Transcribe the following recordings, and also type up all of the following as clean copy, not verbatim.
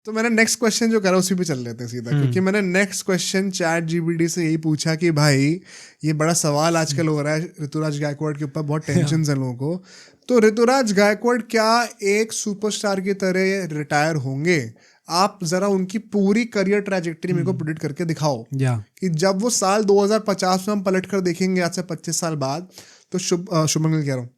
तो मैंने next question जो करा उसी पे चल लेते हैं सीधा, क्योंकि मैंने नेक्स्ट क्वेश्चन चैट जीपीटी से यही पूछा कि भाई ये बड़ा सवाल आजकल हो रहा है ऋतुराज गायकवाड़ के ऊपर, बहुत टेंशन है लोगों को, तो ऋतुराज गायकवाड़ क्या एक सुपरस्टार की तरह रिटायर होंगे? आप जरा उनकी पूरी करियर ट्रैजेक्टरी मेरे को प्रेडिक्ट करके दिखाओ कि जब वो साल 2050 में हम पलट कर देखेंगे आज से 25 साल बाद, तो शुभमंगल कह रहा हूँ,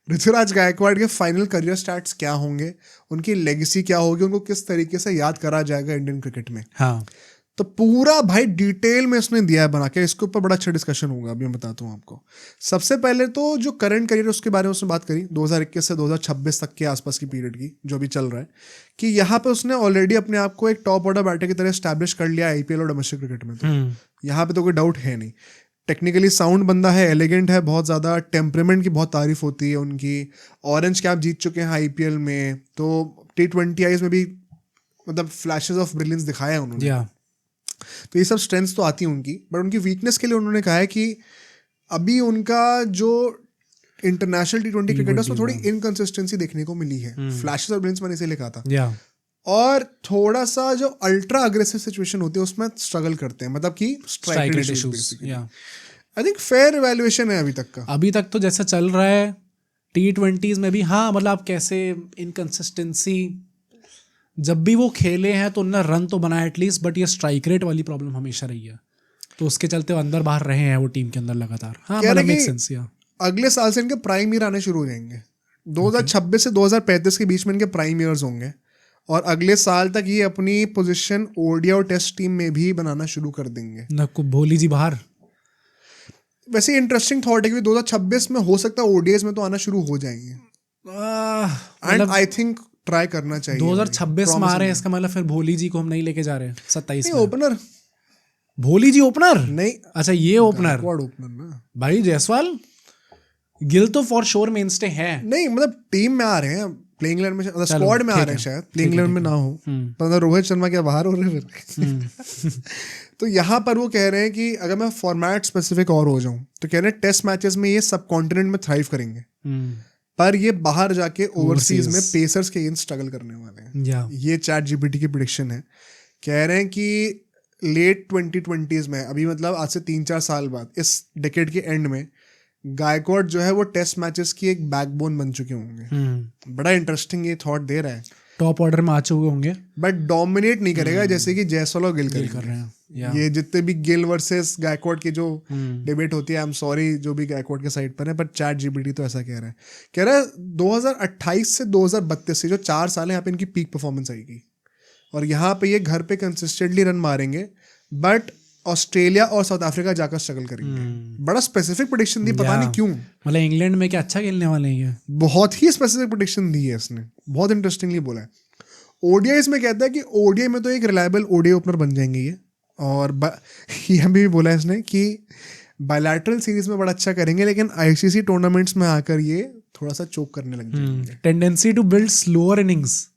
ऋतुराज गायकवाड़ के फाइनल करियर स्टार्ट्स क्या होंगे, उनकी लेगेसी क्या होगी, उनको किस तरीके से याद करा जाएगा इंडियन क्रिकेट में। हाँ, तो पूरा भाई डिटेल में उसने दिया है बना के, इसके ऊपर बड़ा अच्छा डिस्कशन होगा, अभी मैं बताता हूँ आपको। सबसे पहले तो जो करंट करियर उसके बारे में उसने बात करी 2021 से 2026 तक के आसपास की पीरियड की, जो भी चल रहा है, कि यहाँ पे उसने ऑलरेडी अपने आप को एक टॉप ऑर्डर बैटर की तरह स्टैब्लिश कर लिया आईपीएल और डोमेस्टिक क्रिकेट में। तो यहाँ पे तो कोई डाउट है नहीं, टेक्निकली साउंड बंदा है, एलिगेंट है, बहुत ज़्यादा टेम्परामेंट की बहुत तारीफ होती है उनकी, ऑरेंज कैप जीत चुके हैं आईपीएल में, तो T20 में भी मतलब फ्लैशेस ऑफ ब्रिलियंस दिखाया है उन्होंने। तो ये सब स्ट्रेंथ्स तो आती हैं उनकी, बट उनकी वीकनेस के लिए उन्होंने कहा है कि अभी उनका जो इंटरनेशनल T20 क्रिकेट है उसमें थोड़ी इनकंसिस्टेंसी देखने को मिली है। फ्लैशेस ऑफ ब्रिलियंस मैंने इसीलिए कहा था। और थोड़ा सा जो अल्ट्रा अग्रेसिव सिचुएशन होती है उसमें स्ट्रगल करते हैं, मतलब कि strike rate issues. I think fair evaluation है अभी तक का। अभी तक तो जैसा चल रहा है T20s में भी, हाँ मतलब आप कैसे इनकंसिस्टेंसी, जब भी वो खेले हैं तो उन्होंने रन तो बनाया एटलीस्ट, बट ये स्ट्राइक रेट वाली प्रॉब्लम हमेशा रही है, तो उसके चलते वो अंदर बाहर रहे हैं वो टीम के अंदर लगातार। हाँ मतलब मेक सेंस। अगले साल से इनके प्राइम ईयर आने शुरू हो जाएंगे, 2026 से 2035 के बीच में इनके प्राइम ईयर्स होंगे, और अगले साल तक ये अपनी पोजीशन ओडीआई और टेस्ट टीम में भी बनाना शुरू कर देंगे। भोली जी बाहर। वैसे इंटरेस्टिंग थॉट है कि 2026 में हो सकता है ओडीआईस में तो आना शुरू हो जाएंगे, एंड आई थिंक ट्राई करना चाहिए। 2026 में आ रहे हैं, इसका मतलब फिर भोली जी को हम नहीं लेके जा रहे हैं 27 में। ओपनर भोली जी ओपनर नहीं, अच्छा ये ओपनर ना भाई, जायसवाल गिल तो फॉर श्योर मेनस्टे है। नहीं मतलब टीम में आ रहे हैं, प्लेइंग 11 में, स्क्वाड में आ रहे हैं, शायद प्लेइंग 11 में ना हो, मतलब रोहित शर्मा क्या बाहर हो रहे हैं फिर। तो यहाँ पर वो कह रहे हैं कि अगर मैं फॉर्मेट स्पेसिफिक और हो जाऊं तो कह रहे हैं टेस्ट मैचेस में ये सब कॉन्टिनेंट में थ्राइव करेंगे, पर ये बाहर जाके ओवरसीज में पेसर्स के अगेंस्ट स्ट्रगल करने वाले हैं। ये चैट जीपीटी की प्रेडिक्शन है। कह रहे हैं कि लेट 2020s में, अभी मतलब आज से 3-4 साल बाद, इस डेकेड के एंड में गायकवाड़ जो है वो टेस्ट मैचेस की एक बैकबोन बन चुके होंगे। बड़ा इंटरेस्टिंग ये थॉट दे रहा है। टॉप ऑर्डर में आ चुके होंगे, बट डोमिनेट नहीं करेगा जैसे कि जायसवाल और गिल कर रहे हैं। ये जितने भी गिल वर्सेस गायकवाड़ की जो डिबेट होती है, आई एम सॉरी जो भी गायकवाड़ के साइड पर है, बट चैट जीपीटी तो ऐसा कह रहा है 2028 से 2032 से जो 4 साल है यहाँ पे इनकी पीक परफॉर्मेंस आएगी, और यहाँ पे ये घर पे कंसिस्टेंटली रन मारेंगे, बट ऑस्ट्रेलिया और साउथ अफ्रीका जाकर स्ट्रगल करेंगे। बड़ा स्पेसिफिक प्रेडिक्शन दी, पता नहीं क्यों। मतलब इंग्लैंड में क्या अच्छा खेलने वाले हैं, बहुत ही स्पेसिफिक प्रेडिक्शन दी है इसने, बहुत इंटरेस्टिंगली बोला है। ओडीआई में कहता है कि ओडीआई में तो एक रिलायबल ओडीआई ओपनर बन जाएंगे ये, और ये भी बोला है इसने कि बायलैटरल सीरीज में बड़ा अच्छा करेंगे, लेकिन आईसीसी टूर्नामेंट्स में आकर ये थोड़ा सा चोक करने लग जाएंगे। Tendency to build slower innings,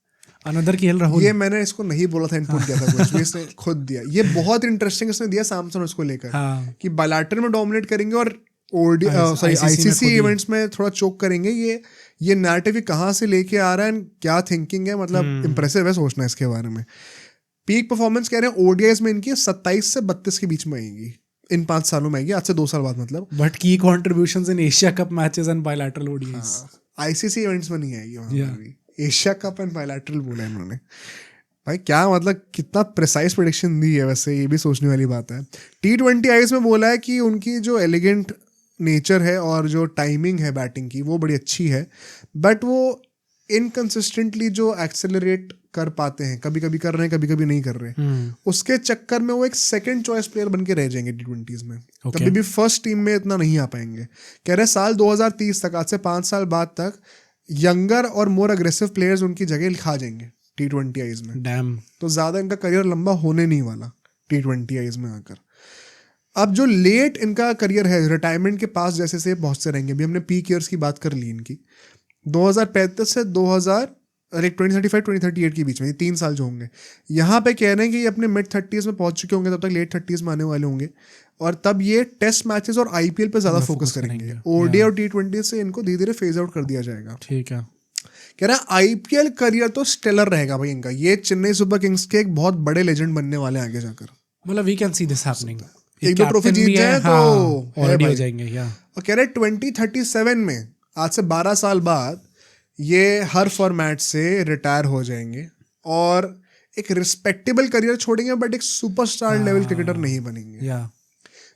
another खेल राहुल। ये मैंने इसको नहीं बोला था, इनपुट किया था कुछ भी, इसने खुद दिया। ये बहुत इंटरेस्टिंग इसने दिया सैमसन उसको लेकर, कि बायलैटरल में डोमिनेट करेंगे और आईसीसी इवेंट्स में थोड़ा चोक करेंगे। ये नैरेटिव कहाँ से लेके आ रहा है, क्या थिंकिंग है, मतलब इंप्रेसिव है सोचना इसके बारे में। पीक परफॉर्मेंस कह रहे हैं ओडीआईस में इनकी 27 से 32 के बीच में आएगी, इन 5 सालों में आएगी, आज से 2 साल बाद मतलब। बट की contributions in Asia cup matches and bilateral ODIs, ICC events में नहीं आएगी वहाँ पे। एशिया कप एंड बायलैटरल बोला इन्होंने। भाई क्या मतलब, कितना प्रिसाइज प्रेडिक्शन दी है, वैसे ये भी सोचने वाली बात है। T20 में बोला है कि उनकी जो एलिगेंट नेचर है और जो टाइमिंग है बैटिंग की वो बड़ी अच्छी है, बट वो इनकंसिस्टेंटली जो एक्सेलरेट कर पाते हैं, कभी कभी कर रहे हैं कभी कभी नहीं कर रहे, उसके चक्कर में वो एक सेकंड चॉइस प्लेयर बन के रह जाएंगे T20s में। कभी भी फर्स्ट टीम में इतना नहीं आ पाएंगे। कह रहे साल 2030 तक, आज से 5 साल बाद तक, यंगर और मोर अग्रेसिव प्लेयर्स उनकी जगह खा जाएंगे T20s में। डैम। तो ज़्यादा इनका करियर लंबा होने नहीं वाला T20s में आकर। अब जो लेट इनका करियर है, रिटायरमेंट के पास जैसे से पहुँचते रहेंगे। अभी हमने पीक ईयर्स की बात कर ली इनकी, 2035 से 2038 के बीच में, 3 साल जो होंगे, यहाँ पे कह रहे हैं कि ये अपने मिड 30s में पहुँच चुके होंगे, तब तक लेट 30s में आने वाले होंगे, और तब ये टेस्ट मैचेस और आईपीएल पे ज़्यादा फोकस करेंगे। ओडीआई और T20 से इनको धीरे धीरे फेज आउट कर दिया जाएगा। ठीक है। कह रहा है आईपीएल करियर तो स्टेलर रहेगा भाई इनका, ये चेन्नई सुपर किंग्स के एक बहुत बड़े लेजेंड बनने वाले हैं आगे जाकर। मतलब we can see this happening, एक दो ट्रॉफी जीत जाए तो है ऑलरेडी हो भाई। जाएंगे या और कह रहे 2037 में, आज से 12 साल बाद, ये हर फॉर्मेट से रिटायर हो जाएंगे और एक रिस्पेक्टेबल करियर छोड़ेंगे, बट एक सुपरस्टार लेवल क्रिकेटर नहीं बनेंगे। या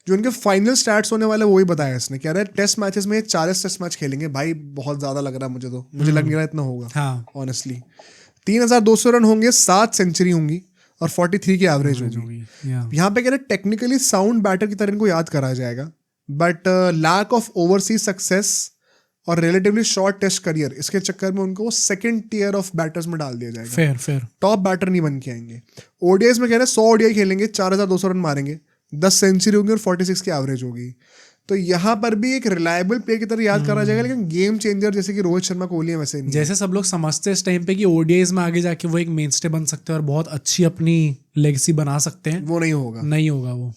जो उनके फाइनल स्टैट्स होने वाले वही बताया इसने, कह रहा है टेस्ट मैचेस में 40 टेस्ट मैच खेलेंगे भाई, बहुत ज्यादा लग रहा है मुझे, तो मुझे लग नहीं रहा इतना होगा हाँ ऑनेस्टली। 3200 रन होंगे, 7 सेंचुरी होंगी और 43 की एवरेज होगी। या यहाँ पे कह रहे टेक्निकली साउंड बैटर की तरह इनको याद करा जाएगा, but lack of overseas success और रिलेटिवली शॉर्ट टेस्ट करियर, इसके चक्कर में उनको सेकंड टियर ऑफ बैटर्स में डाल दिया जाएगा। फेयर टॉप बैटर नहीं बन के आएंगे। ओडीआईज में कह रहे हैं 100 ओडीआई खेलेंगे, 4200 रन मारेंगे, 10 सेंचुरी होंगी और 46 की एवरेज होगी। तो यहाँ पर भी एक रिलायबल प्लेयर की तरह याद करा जाएगा, लेकिन गेम चेंजर जैसे कि रोहित शर्मा, कोहली है, वैसे नहीं। जैसे सब लोग समझते हैं इस टाइम पे कि ओडीआईज में आगे जाके वो एक मेन स्टे बन सकते हैं और बहुत अच्छी अपनी लेगेसी बना सकते हैं, वो नहीं होगा, नहीं होगा वो।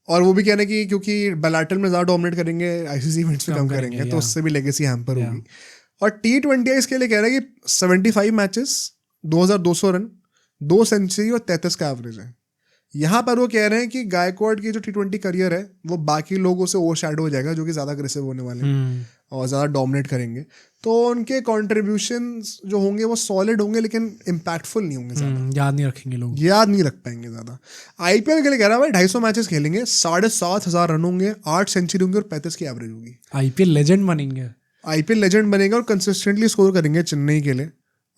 और वो भी कहने की क्योंकि बैटल में ज्यादा डोमिनेट करेंगे, आईसीसी इवेंट्स में कम करेंगे, तो या। उससे भी लेगेसी हैम्पर होगी। और T20 इसके लिए कह रहे हैं कि 75 मैचेस, 2200 रन, 2 सेंचुरी और 33 का एवरेज है। यहाँ पर वो कह रहे हैं कि गायकवाड की जो T20 करियर है वो बाकी लोगों से ओवरशैडो हो जाएगा, जो कि ज्यादा अग्रेसिव होने वाले हैं और ज़्यादा डोमिनेट करेंगे। तो उनके कॉन्ट्रीब्यूशंस जो होंगे वो सॉलिड होंगे, लेकिन इम्पैक्टफुल नहीं होंगे ज़्यादा, याद नहीं रखेंगे लोग, याद नहीं रख पाएंगे ज़्यादा। आईपीएल के लिए कह रहा है भाई 250 मैचेस खेलेंगे, 7,500 रन होंगे, 8 सेंचुरी होंगी और 35 की एवरेज होगी। आईपीएल लेजेंड बनेंगे, आईपीएल लेजेंड बनेंगे और कंसिस्टेंटली स्कोर करेंगे चेन्नई के लिए,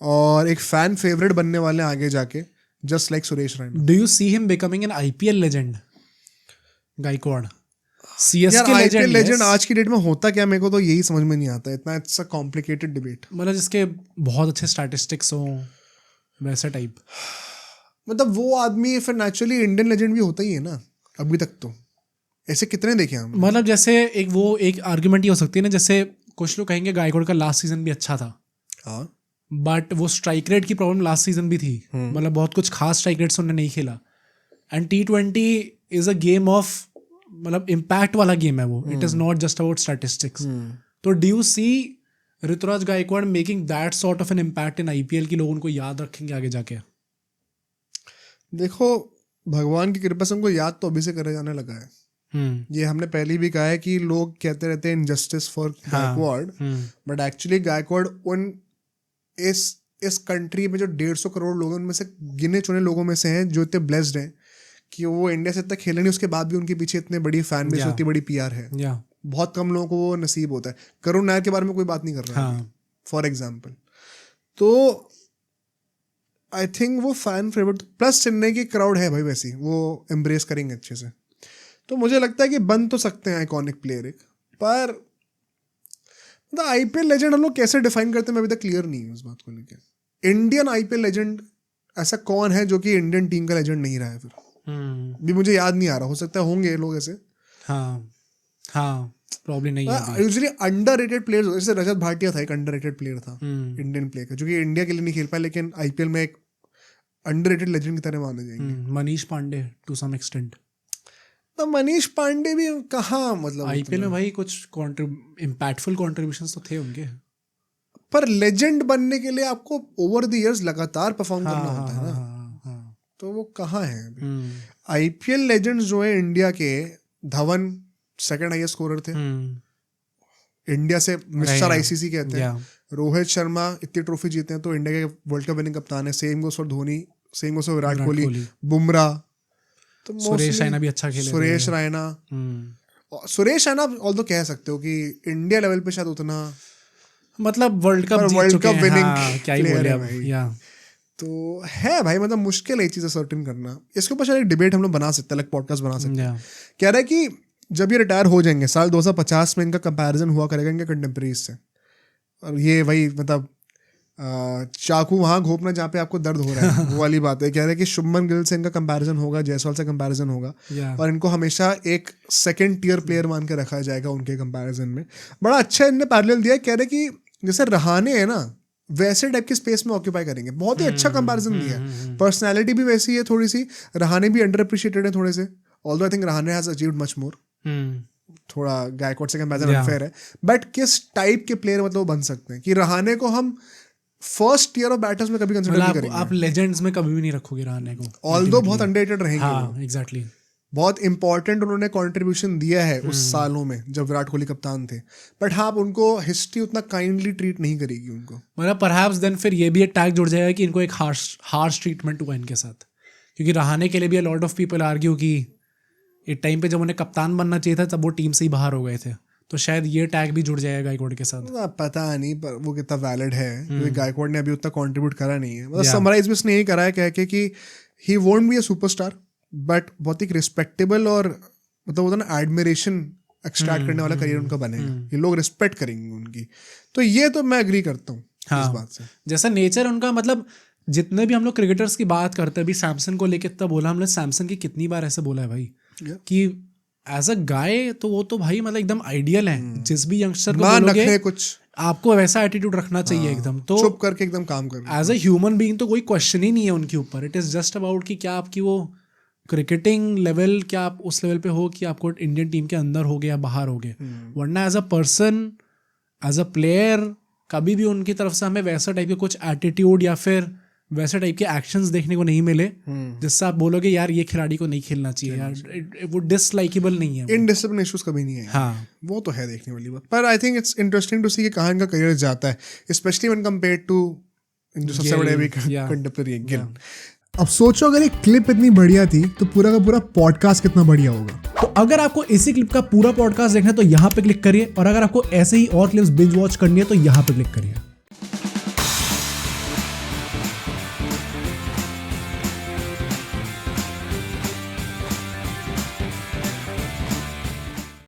और एक फैन फेवरेट बनने वाले हैं आगे जाके, just like Suresh Raina. Do you see him becoming an IPL legend? Gaikwad CSK IPL legend legend आज की डेट में होता क्या, मेरे को तो यही समझ में नहीं आता, इतना इट्स अ कॉम्प्लिकेटेड डिबेट। मतलब जिसके बहुत अच्छे स्टैटिस्टिक्स हो, वैसा टाइप। मतलब वो आदमी फिर नेचुरली इंडियन लेजेंड भी होता ही है ना, अभी तक तो ऐसे कितने देखे हम। मतलब जैसे एक आर्ग्यूमेंट ये हो सकती है ना, जैसे कुछ लोग कहेंगे गायकवाड का लास्ट सीजन भी अच्छा था, हाँ, बट वो स्ट्राइक रेट की प्रॉब्लम लास्ट सीजन भी थी, मतलब बहुत कुछ खास स्ट्राइक रेट्स उन्होंने नहीं खेला। And T20 is a game of, मतलब इम्पैक्ट वाला गेम है वो, it is not just about statistics. तो do you see Ruturaj Gaikwad making that sort of an impact in IPL की लोग उनको याद रखेंगे आगे जाके? देखो भगवान की कृपा से उनको याद तो अभी से करे जाने लगा है। ये हमने पहले भी कहा है कि लोग कहते रहते हैं injustice for Gaikwad, but actually Gaikwad उन इस कंट्री में जो 150 करोड़ लोग हैं उनमें से गिने चुने लोगों में से हैं जो इतने ब्लेस्ड हैं कि वो इंडिया से इतना खेले नहीं, उसके बाद भी उनके पीछे इतने बड़ी फैन बेस होती, बड़ी पीआर है। बहुत कम लोगों को वो नसीब होता है। करुण नायर के बारे में कोई बात नहीं कर रहा है फॉर एग्जाम्पल। तो आई थिंक वो फैन फेवरेट, प्लस चेन्नई की क्राउड है भाई वैसी, वो एम्ब्रेस करेंगे अच्छे से। तो मुझे लगता है कि बन तो सकते हैं आइकॉनिक प्लेयर एक, पर मतलब आईपीएल लेजेंड हम लोग कैसे डिफाइन करते हैं मैं अभी तक क्लियर नहीं हूँ उस बात को लेकर। इंडियन आईपीएल लेजेंड ऐसा कौन है जो कि इंडियन टीम का लेजेंड नहीं रहा है फिर? भी मुझे याद नहीं आ रहा, हो सकता है होंगे लोग ऐसे। हाँ प्रॉब्ली नहीं है। यूजुअली अंडररेटेड प्लेयर्स, जैसे रजत भाटिया था, एक अंडररेटेड प्लेयर था इंडियन प्लेयर का, जो कि इंडिया के लिए नहीं खेल पाया, लेकिन आईपीएल में एक अंडररेटेड लेजेंड की तरह माने जाएंगे। Manish Pandey to some extent. तो मनीष पांडे भी कहाँ, मतलब आईपीएल में भाई कुछ इम्पैक्टफुल कॉन्ट्रीब्यूशंस तो थे उनके, पर लेजेंड बनने के लिए आपको ओवर द इयर्स लगातार परफॉर्म करना होता है ना। तो वो कहाँ है अभी? आईपीएल लेजेंड्स जो है इंडिया के, धवन सेकंड हाईएस्ट स्कोरर थे इंडिया से, मिस्टर आईसीसी कहते हैं। रोहित शर्मा इतनी ट्रॉफी जीते हैं तो इंडिया के वर्ल्ड कप विनिंग कप्तान है। Same goes for Dhoni, same goes for Virat Kohli, Bumrah, तो सुरेश रैना भी अच्छा खेले। सुरेश रैना ऑल्दो कह सकते हो कि इंडिया लेवल पे शायद उतना, मतलब वर्ल्ड कप विनिंग क्या ही बोले भाई। तो है भाई, मतलब मुश्किल है ये चीज़ें सर्टेन करना। इसके ऊपर शायद एक डिबेट हम लोग बना सकते हैं, लाइक पॉडकास्ट बना सकते हैं। कह रहा है कि जब ये रिटायर हो जाएंगे साल 2050 में, इनका कंपैरिजन हुआ करेगा इनके कंटेम्प्रेरीज से। और ये वही मतलब चाकू वहाँ घोपना जहाँ पे आपको दर्द हो रहा है वो वाली बात है। कह रहे हैं कि शुभमन गिल से इनका कंपैरिजन होगा, जायसवाल से कंपैरिजन होगा, और इनको हमेशा एक सेकंड टियर प्लेयर मान के रखा जाएगा उनके कंपैरिजन में। बड़ा अच्छा इनने पैरेलल दिया। कह रहे कि जैसे रहाने है ना, वैसे टाइप के स्पेस में ऑक्यूपाई करेंगे। बहुत ही अच्छा कंपैरिजन दिया है। पर्सनैलिटी भी वैसी है थोड़ी सी, रहाने भी अंडर अप्रिशिएटेड है थोड़े से, although I think Rahane has achieved much more. थोड़ा गायकवाड से कंपैरिजन अनफेयर है, बट किस टाइप के प्लेयर मतलब वो बन सकते हैं कि रहाने को हम फर्स्ट ईयर ऑफ बैटर्स में कभी कंसिडर नहीं मतलब करेंगे। आप लेजेंड्स में कभी भी नहीं रखोगे रहाणे को, ऑल्दो बहुत अंडररेटेड रहेंगे वो। हाँ एग्जैक्टली। बहुत इंपॉर्टेंट उन्होंने कंट्रीब्यूशन दिया है उस सालों में जब विराट कोहली कप्तान थे, बट हाँ उनको हिस्ट्री उतना काइंडली ट्रीट नहीं करेगी उनको। मतलब परहैप्स देन फिर ये भी एक टैग जुड़ जाएगा कि इनको एक हार्श ट्रीटमेंट हुआ इनके साथ, क्योंकि रहाणे के लिए भी a lot of people argue कि एक टाइम पे जब उन्हें कप्तान बनना चाहिए था तब वो टीम से ही बाहर हो गए थे, तो शायद ये टैग भी जुड़ जाएगा गायकवाड़ के साथ। पता नहीं पर वो कितना वैलिड है, क्योंकि गायकवाड़ ने अभी उतना कंट्रीब्यूट करा नहीं है। मतलब समराइज भी उसने यही करा है कह के कि he won't be a superstar but बहुत एक रिस्पेक्टेबल और मतलब होता ना एडमिरेशन एक्सट्रैक्ट करने वाला करियर उनका बनेगा, ये लोग रिस्पेक्ट करेंगे उनकी। तो ये तो मैं एग्री करता हूँ इस बात से। जैसा नेचर उनका, मतलब जितने भी हम लोग क्रिकेटर्स की बात करते हैं, अभी सैमसन को लेके इतना बोला हमने, सैमसन की कितनी बार ऐसे बोला है भाई कि एज अ गाय तो वो तो भाई मतलब एकदम आइडियल है। जिस भी यंगस्टर को बोलोगे कुछ आपको वैसा एटीट्यूड रखना चाहिए एकदम, तो चुप करके एकदम काम करना। एज अ ह्यूमन बीइंग तो कोई क्वेश्चन ही नहीं है उनके ऊपर। इट इज जस्ट अबाउट कि क्या आपकी वो क्रिकेटिंग लेवल, क्या आप उस लेवल पे हो कि आपको इंडियन टीम के अंदर हो गए या बाहर हो गए, वरना as a person, as a player कभी भी उनकी तरफ से हमें वैसा टाइप के कुछ एटीट्यूड या फिर वैसे टाइप के एक्शंस देखने को नहीं मिले जिससे आप बोलोगे यार ये खिलाड़ी को नहीं खेलना चाहिए यार, वो डिसलाइकेबल नहीं है। इनडिसिप्लिन इश्यूज कभी नहीं है। हाँ वो तो है देखने वाली बात, पर I think it's interesting to see कि कहाँ इनका करियर जाता है, स्पेशली व्हेन कंपेयर्ड टू जो सबसे बड़े अभी कंटेम्पररी गिल। अब सोचो अगर ये क्लिप इतनी बढ़िया थी तो पूरा का पूरा पॉडकास्ट कितना बढ़िया होगा। तो अगर आपको इसी क्लिप का पूरा पॉडकास्ट देखना है तो यहाँ पे क्लिक करिए, और अगर आपको ऐसे ही और क्लिप्स बिंज वॉच करनी है तो यहाँ पे क्लिक करिए।